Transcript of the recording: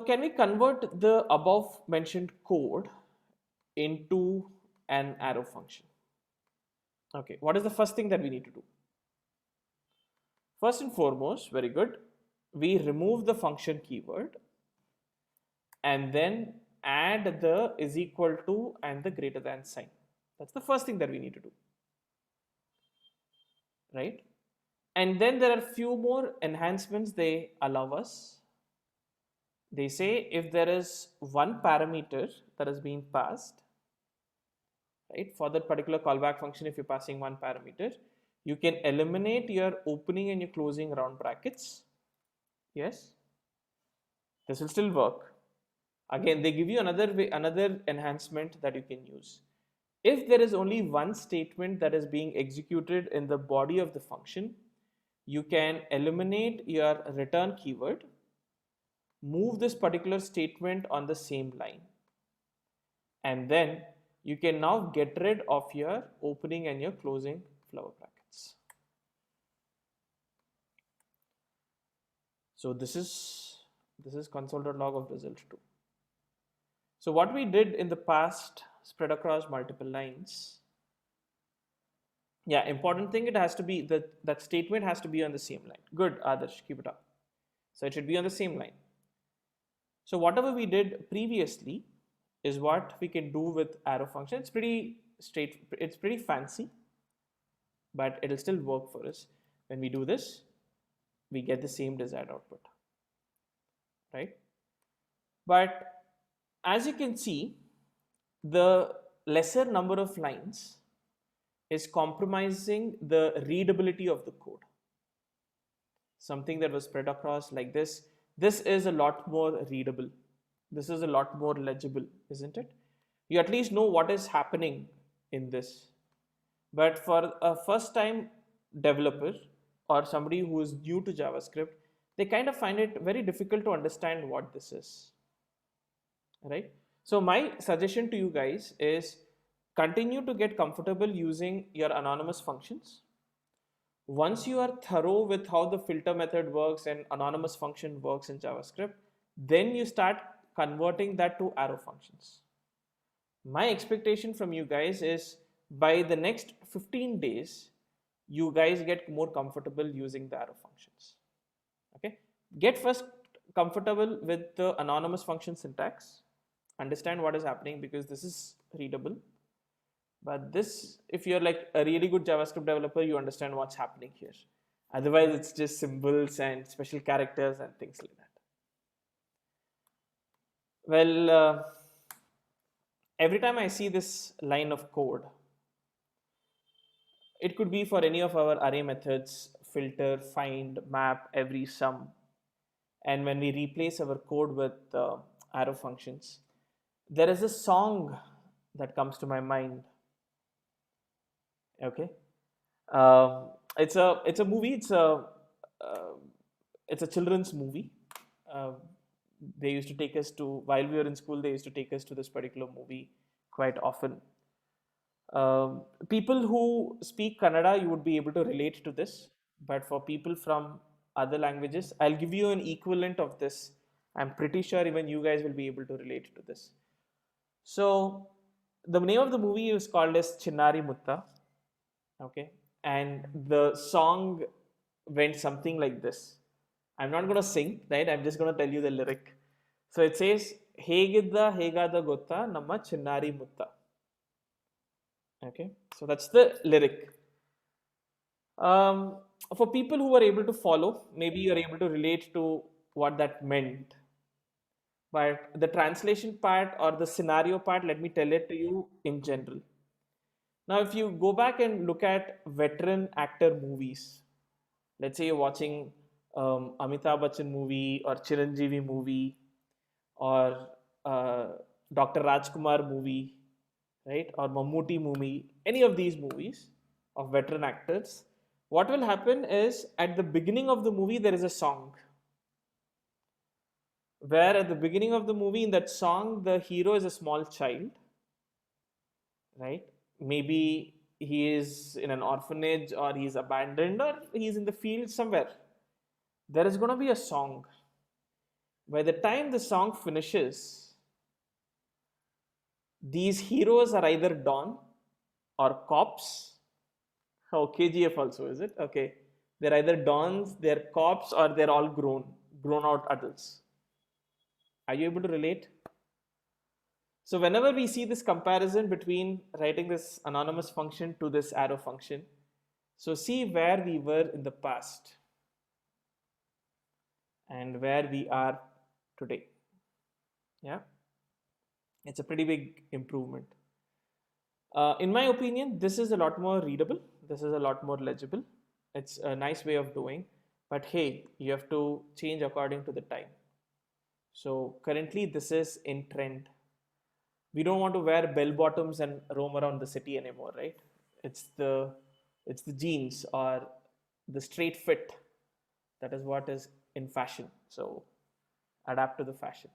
can we convert the above mentioned code into an arrow function? Okay, what is the first thing that we need to do? First and foremost, very good, we remove the function keyword and then add the is equal to and the greater than sign. That's the first thing that we need to do, right? And then there are few more enhancements they allow us. They say if there is one parameter that is being passed, right, for that particular callback function, if you're passing one parameter, you can eliminate your opening and your closing round brackets. Yes, this will still work. Again, they give you another way, another enhancement that you can use. If there is only one statement that is being executed in the body of the function, you can eliminate your return keyword, move this particular statement on the same line, and then you can now get rid of your opening and your closing flower brackets. So this is console.log of result 2. So what we did in the past, spread across multiple lines. Yeah, important thing, it has to be that statement has to be on the same line. Good, Adarsh, keep it up. So it should be on the same line. So whatever we did previously is what we can do with arrow function. It's pretty fancy, but it'll still work for us. When we do this, we get the same desired output, right? But as you can see, the lesser number of lines is compromising the readability of the code. Something that was spread across like this is a lot more readable. This is a lot more legible, isn't it? You at least know what is happening in this. But for a first time developer or somebody who is new to JavaScript, they kind of find it very difficult to understand what this is, right? So my suggestion to you guys is continue to get comfortable using your anonymous functions. Once you are thorough with how the filter method works and anonymous function works in JavaScript, then you start converting that to arrow functions. My expectation from you guys is by the next 15 days, you guys get more comfortable using the arrow functions. Okay, get first comfortable with the anonymous function syntax, understand what is happening because this is readable. But this, if you're like a really good JavaScript developer, you understand what's happening here. Otherwise, it's just symbols and special characters and things like that. Well, every time I see this line of code, it could be for any of our array methods, filter, find, map, every, sum. And when we replace our code with arrow functions, there is a song that comes to my mind. Okay, it's a movie. It's a children's movie. They used to take us to, while we were in school, they used to take us to this particular movie quite often. People who speak Kannada, you would be able to relate to this. But for people from other languages, I'll give you an equivalent of this. I'm pretty sure even you guys will be able to relate to this. So the name of the movie is called as Chinnari Mutta. Okay, and the song went something like this. I'm not going to sing, right? I'm just going to tell you the lyric. So it says, Hegidda Hegada Gotta Namma Chinnari Mutta. Okay, so that's the lyric. For people who are able to follow, maybe you're able to relate to what that meant. But the translation part or the scenario part, let me tell it to you in general. Now, if you go back and look at veteran actor movies, let's say you're watching Amitabh Bachchan movie or Chiranjeevi movie or Dr. Rajkumar movie, right, or Mammootty movie, any of these movies of veteran actors, what will happen is at the beginning of the movie there is a song. Where at the beginning of the movie, in that song, the hero is a small child, right? Maybe he is in an orphanage or he's abandoned or he's in the field somewhere. There is going to be a song. by the time the song finishes, these heroes are either Don or cops. Oh, KGF also, is it? Okay. They're either Dons, they're cops, or they're all grown out adults. Are you able to relate? So whenever we see this comparison between writing this anonymous function to this arrow function, so see where we were in the past and where we are today. Yeah, it's a pretty big improvement. In my opinion, this is a lot more readable. This is a lot more legible. It's a nice way of doing, but hey, you have to change according to the time. So currently this is in trend. We don't want to wear bell bottoms and roam around the city anymore, right? It's the it's the jeans or the straight fit that is what is in fashion. So adapt to the fashion.